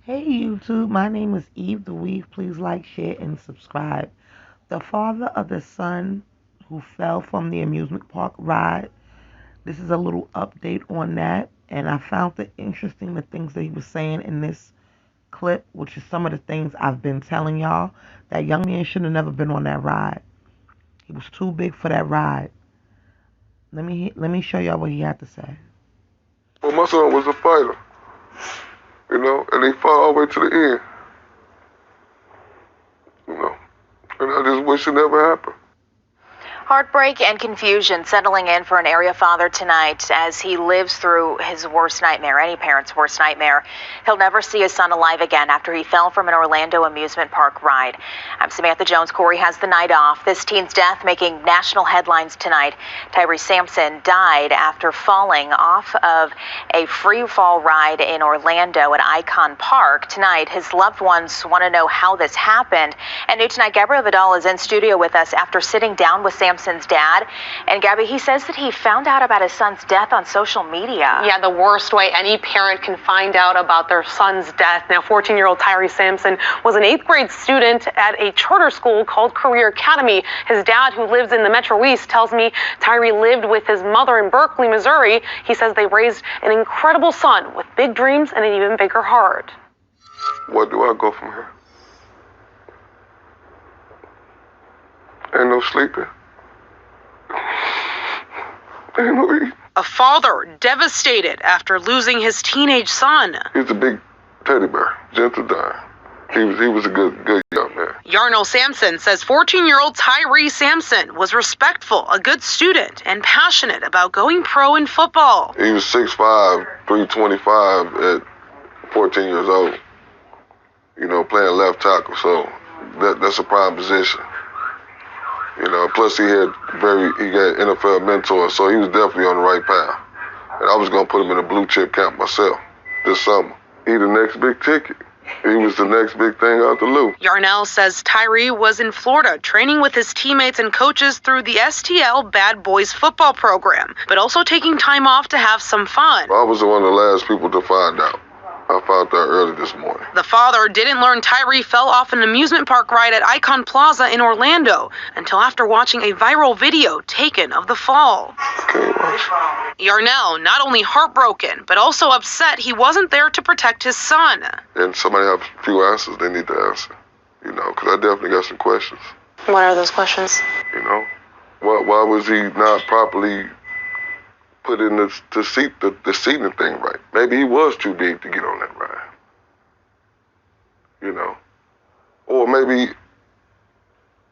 Hey YouTube, my name is Eve the Weave. Please like, share, and subscribe. The father of the son who fell from the amusement park ride. This is a little update on that, and I found it interesting the things that he was saying in this clip, which is some of the things I've been telling y'all. That young man should have never been on that ride. He was too big for that ride. Let me show y'all what he had to say. Well, my son was a fighter, and he fought all the way to the end, and I just wish it never happened. Heartbreak and confusion settling in for an area father tonight as he lives through his worst nightmare, any parent's worst nightmare. He'll never see his son alive again after he fell from an Orlando amusement park ride. I'm Samantha Jones. Corey has the night off. This teen's death making national headlines tonight. Tyree Sampson died after falling off of a free fall ride in Orlando at Icon Park. Tonight, his loved ones want to know how this happened. And new tonight, Gabriel Vidal is in studio with us after sitting down with Sampson's dad. And Gabby, he says that he found out about his son's death on social media. Yeah, the worst way any parent can find out about their son's death. Now, 14-year-old Tyree Sampson was an 8th grade student at a charter school called Career Academy. His dad, who lives in the Metro East, tells me Tyree lived with his mother in Berkeley, Missouri. He says they raised an incredible son with big dreams and an even bigger heart. Where do I go from here? Ain't no sleeping. Ain't no eating. A father devastated after losing his teenage son. He's a big teddy bear, gentle giant. He was a good young man. Yarnell Sampson says 14-year-old Tyree Sampson was respectful, a good student, and passionate about going pro in football. He was 6'5", 325 at 14 years old. Playing left tackle, so that's a prime position. Plus he got NFL mentors, so he was definitely on the right path. And I was gonna put him in a blue chip camp myself this summer. He the next big ticket. He was the next big thing out the loop. Yarnell says Tyree was in Florida training with his teammates and coaches through the STL Bad Boys football program, but also taking time off to have some fun. I was one of the last people to find out. I found out early this morning. The father didn't learn Tyree fell off an amusement park ride at Icon Plaza in Orlando until after watching a viral video taken of the fall. Yarnell not only heartbroken, but also upset he wasn't there to protect his son. And somebody have a few answers they need to answer, because I definitely got some questions. What are those questions? Why was he not properly put in the seating thing right? Maybe he was too big to get on that ride. Or maybe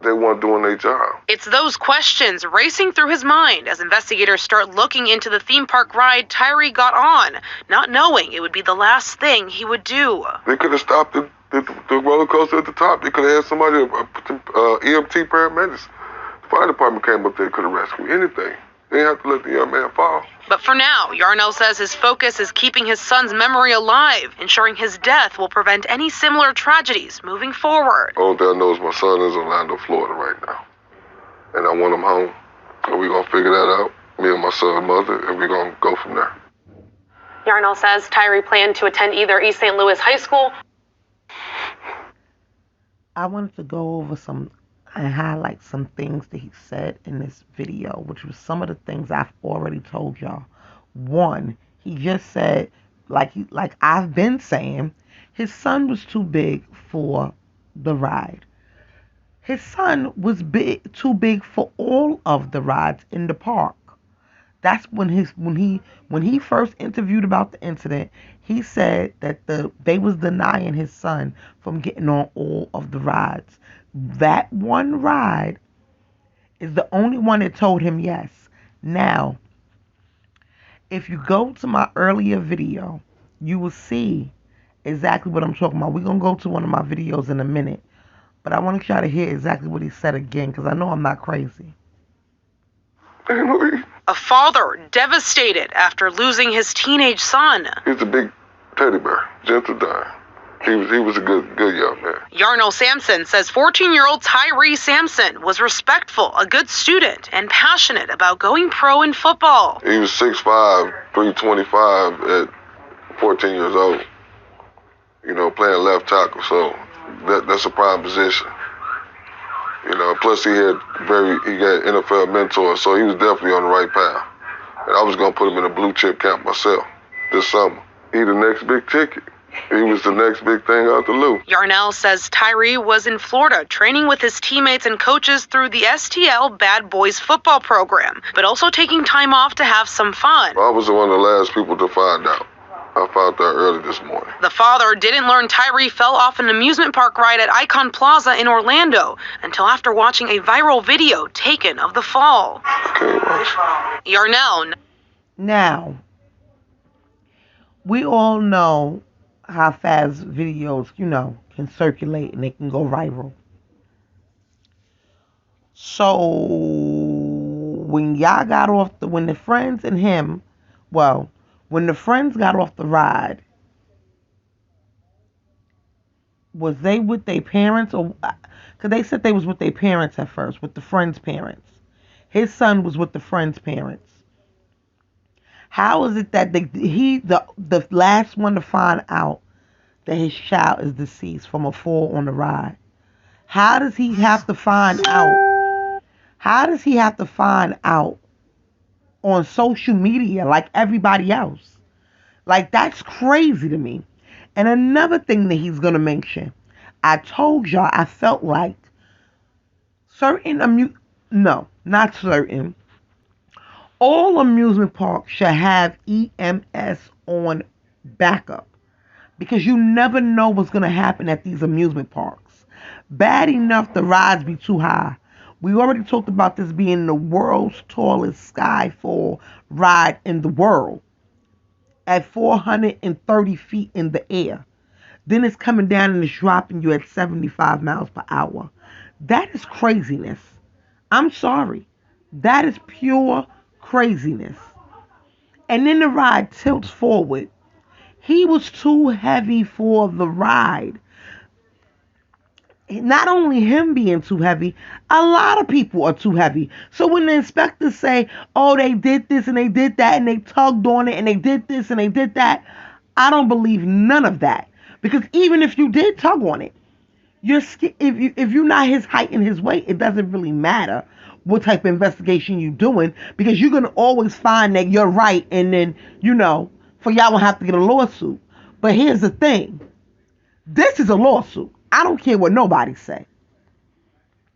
they weren't doing their job. It's those questions racing through his mind as investigators start looking into the theme park ride Tyree got on, not knowing it would be the last thing he would do. They could have stopped the roller coaster at the top. They could have had somebody, EMT paramedics. The fire department came up there, could have rescued anything. They didn't have to let the young man fall. But for now, Yarnell says his focus is keeping his son's memory alive, ensuring his death will prevent any similar tragedies moving forward. All thing I know is my son is in Orlando, Florida right now. And I want him home. And we're going to figure that out, me and my son's mother, and we're going to go from there. Yarnell says Tyree planned to attend either East St. Louis High School. I wanted to go over and highlight some things that he said in this video, which was some of the things I've already told y'all. One, he just said, like I've been saying, his son was too big for the ride. His son was too big for all of the rides in the park. That's when he first interviewed about the incident, he said that they was denying his son from getting on all of the rides. That one ride is the only one that told him yes. Now, if you go to my earlier video, you will see exactly what I'm talking about. We're going to go to one of my videos in a minute. But I want y'all to hear exactly what he said again, because I know I'm not crazy. A father devastated after losing his teenage son. He's a big teddy bear, gentle giant. He was a good young man. Yarnell Sampson says 14-year-old Tyree Sampson was respectful, a good student, and passionate about going pro in football. He was 6'5", 325 at 14 years old. playing left tackle. So that's a prime position. Plus he got NFL mentors, so he was definitely on the right path. And I was gonna put him in a blue chip camp myself this summer. He the next big ticket. He was the next big thing out the loop. Yarnell says Tyree was in Florida training with his teammates and coaches through the STL Bad Boys football program, but also taking time off to have some fun. I was one of the last people to find out. I found out early this morning. The father didn't learn Tyree fell off an amusement park ride at Icon Plaza in Orlando until after watching a viral video taken of the fall. Okay, watch. Yarnell. Now, we all know how fast videos, can circulate and they can go viral. So when y'all got off when the friends and him, when the friends got off the ride, was they with their parents or? Because they said they was with their parents at first, with the friend's parents. His son was with the friend's parents. How is it that the last one to find out that his child is deceased from a fall on the ride? How does he have to find out? How does he have to find out on social media like everybody else? Like, that's crazy to me. And another thing that he's going to mention, I told y'all I felt like not certain. All amusement parks should have EMS on backup because you never know what's going to happen at these amusement parks. Bad enough the rides be too high. We already talked about this being the world's tallest skyfall ride in the world at 430 feet in the air. Then it's coming down and it's dropping you at 75 miles per hour. That is craziness. I'm sorry. That is pure craziness. And then the ride tilts forward. He was too heavy for the ride. Not only him being too heavy, a lot of people are too heavy. So when the inspectors say, oh, they did this and they did that and they tugged on it and they did this and they did that, I don't believe none of that. Because even if you did tug on it, if you're not his height and his weight, it doesn't really matter what type of investigation you're doing, because you're going to always find that you're right, and then, for y'all will have to get a lawsuit. But here's the thing. This is a lawsuit. I don't care what nobody say.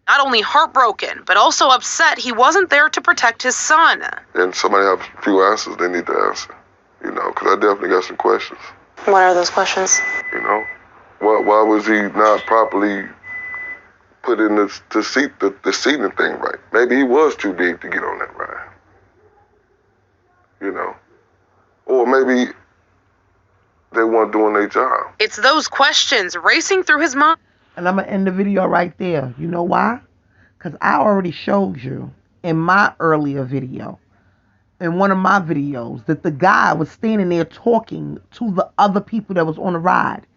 Not only heartbroken, but also upset he wasn't there to protect his son. And somebody have a few answers they need to answer, because I definitely got some questions. What are those questions? Why was he not properly put in the seating thing right? Maybe he was too big to get on that ride. Or maybe they weren't doing their job. It's those questions racing through his mind. And I'm going to end the video right there. You know why? Because I already showed you in my earlier video, in one of my videos, that the guy was standing there talking to the other people that was on the ride.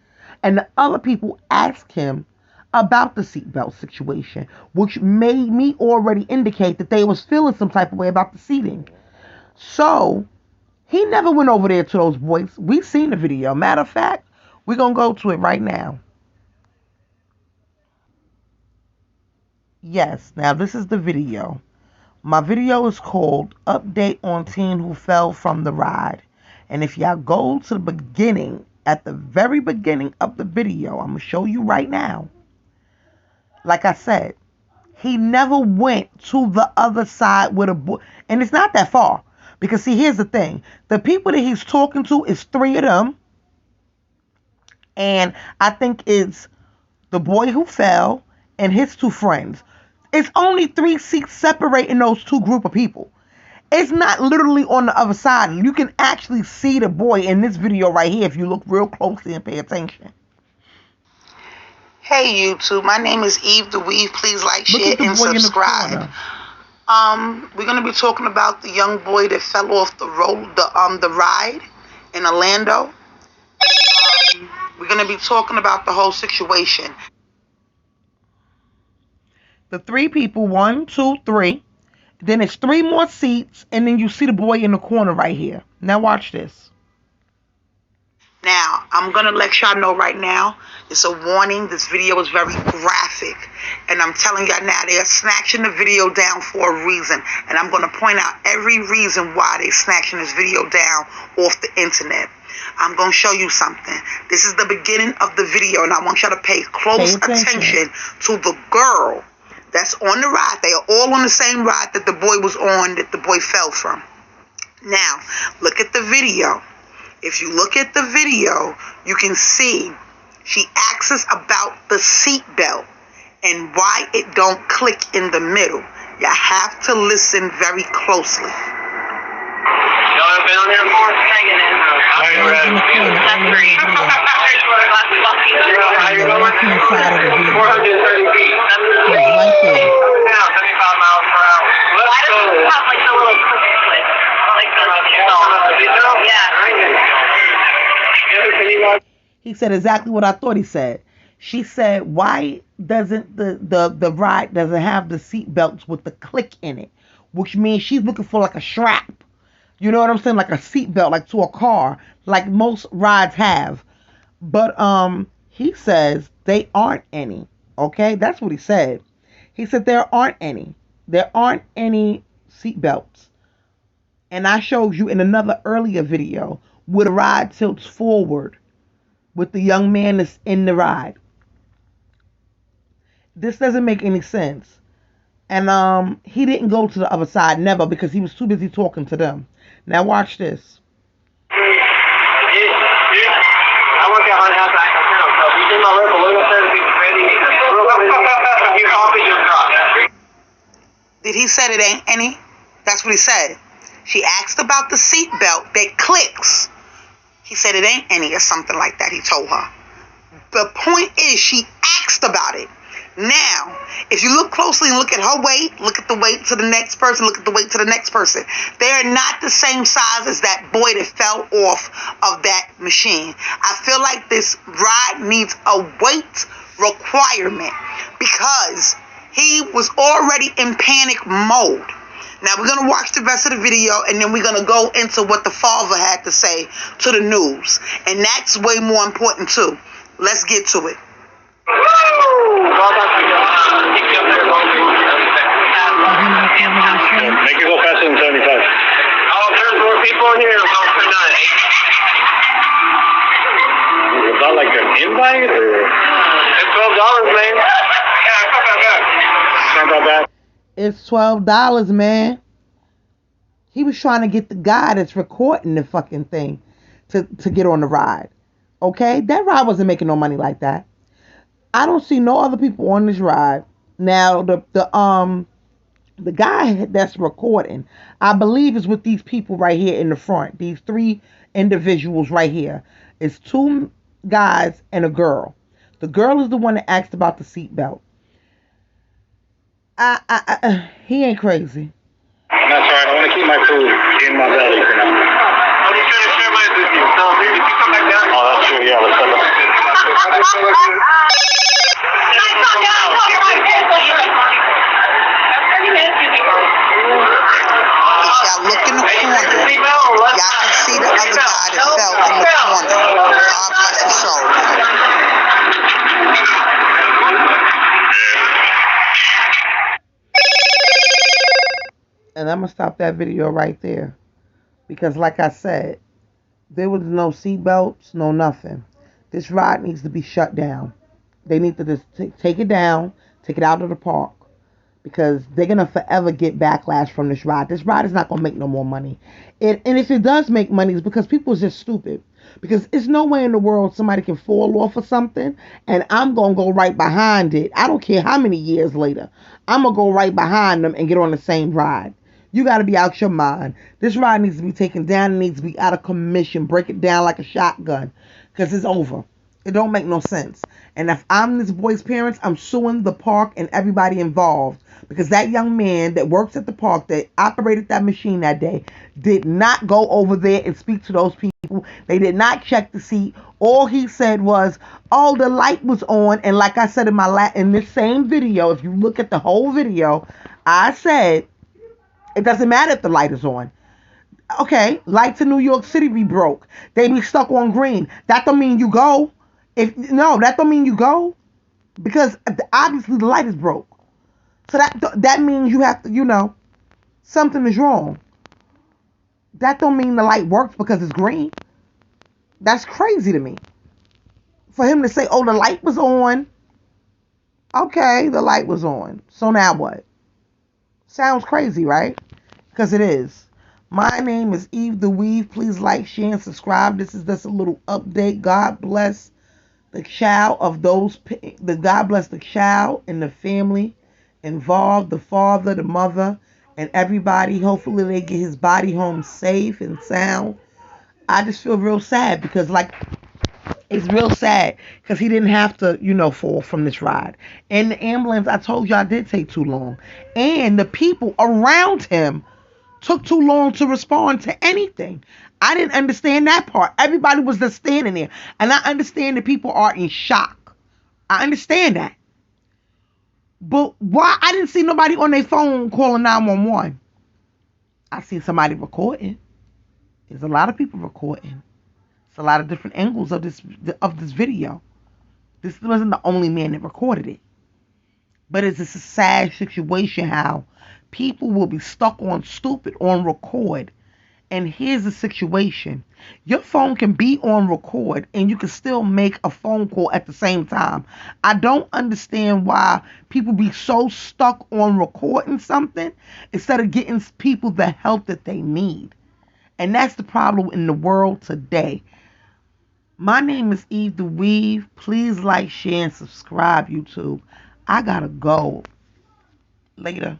And the other people asked him about the seatbelt situation, which made me already indicate that they was feeling some type of way about the seating. So he never went over there to those boys. We seen the video. Matter of fact, we're going to go to it right now. Yes, now this is the video. My video is called Update on Teen Who Fell from the Ride. And if y'all go to the beginning, at the very beginning of the video, I'm going to show you right now. Like I said, he never went to the other side with a boy. And it's not that far. Because, see, here's the thing. The people that he's talking to is 3 of them. And I think it's the boy who fell and his 2 friends. It's only 3 seats separating those 2 group of people. It's not literally on the other side. You can actually see the boy in this video right here if you look real closely and pay attention. Hey YouTube, my name is Eve the Weave. Please like, share, and subscribe. We're gonna be talking about the young boy that fell off the ride in Orlando. We're gonna be talking about the whole situation. The 3 people, 1, 2, 3. Then it's 3 more seats, and then you see the boy in the corner right here. Now watch this. Now, I'm going to let y'all know right now, it's a warning. This video is very graphic. And I'm telling y'all now, they are snatching the video down for a reason. And I'm going to point out every reason why they're snatching this video down off the internet. I'm going to show you something. This is the beginning of the video, and I want y'all to pay close attention to the girl that's on the ride. They are all on the same ride that the boy was on, that the boy fell from. Now, look at the video. If you look at the video, you can see she asks us about the seatbelt and why it don't click in the middle. You have to listen very closely. Y'all have been on there before? How you going? 430 feet. Right there. Now, 75 miles per hour. Let's go. Have like the little click. He said exactly what I thought he said. She said, why doesn't the ride doesn't have the seat belts with the click in it? Which means she's looking for like a strap. You know what I'm saying? Like a seat belt, like to a car, like most rides have. But he says they aren't any. Okay? That's what he said. He said there aren't any. There aren't any seat belts. And I showed you in another earlier video where the ride tilts forward with the young man that's in the ride. This doesn't make any sense. And he didn't go to the other side, never, because he was too busy talking to them. Now watch this. I work at Hunt House. So if you did my ripple, look up there to be ready. You off at your drop. Did he say it ain't any? That's what he said. She asked about the seatbelt that clicks. He said it ain't any or something like that, he told her. The point is she asked about it. Now, if you look closely and look at her weight, look at the weight to the next person, look at the weight to the next person. They are not the same size as that boy that fell off of that machine. I feel like this ride needs a weight requirement because he was already in panic mode. Now, we're going to watch the rest of the video, and then we're going to go into what the father had to say to the news. And that's way more important, too. Let's get to it. Make it go faster than 75. Oh, there's more people in here. Is that like an invite? Or? It's $12, man. Yeah, it's not that bad. It's not that bad. It's $12, man. He was trying to get the guy that's recording the fucking thing to get on the ride. Okay? That ride wasn't making no money like that. I don't see no other people on this ride. Now, the guy that's recording, I believe, is with these people right here in the front. These three individuals right here. It's two guys and a girl. The girl is the one that asked about the seatbelt. He ain't crazy. That's alright. I want to keep my food in my belly for now. I'm just trying to share mine with you. So, if you come back down. Oh, that's true. Yeah, let's go. If y'all look in the corner, y'all can see the other guy that fell in the corner. God bless his soul. And I'm going to stop that video right there. Because like I said, there was no seatbelts, no nothing. This ride needs to be shut down. They need to just take it down, take it out of the park. Because they're going to forever get backlash from this ride. This ride is not going to make no more money. And if it does make money, it's because people are just stupid. Because there's no way in the world somebody can fall off of something and I'm going to go right behind it. I don't care how many years later. I'm going to go right behind them and get on the same ride. You got to be out your mind. This ride needs to be taken down. It needs to be out of commission. Break it down like a shotgun. Because it's over. It don't make no sense. And if I'm this boy's parents, I'm suing the park and everybody involved. Because that young man that works at the park that operated that machine that day did not go over there and speak to those people. They did not check the seat. All he said was, oh, the light was on. And like I said in this same video, if you look at the whole video, I said, it doesn't matter if the light is on. Okay, lights in New York City be broke. They be stuck on green. That don't mean you go. That don't mean you go, because obviously the light is broke. So that means you have to, something is wrong. That don't mean the light works because it's green. That's crazy to me. For him to say, "Oh, the light was on." Okay, the light was on. So now what? Sounds crazy, right? Because it is. My name is Eve the Weave. Please like, share, and subscribe. This is just a little update. God bless the child God bless the child and the family involved, the father, the mother, and everybody. Hopefully they get his body home safe and sound. I just feel real sad because, it's real sad because he didn't have to, fall from this ride. And the ambulance, I told you, I did take too long. And the people around him took too long to respond to anything. I didn't understand that part. Everybody was just standing there. And I understand that people are in shock. I understand that. But why? I didn't see nobody on their phone calling 911. I seen somebody recording. There's a lot of people recording. It's a lot of different angles of this video. This wasn't the only man that recorded it. But it's a sad situation how people will be stuck on stupid on record. And here's the situation. Your phone can be on record and you can still make a phone call at the same time. I don't understand why people be so stuck on recording something instead of getting people the help that they need. And that's the problem in the world today. My name is Eve the Weave. Please like, share, and subscribe, YouTube. I gotta go. Later.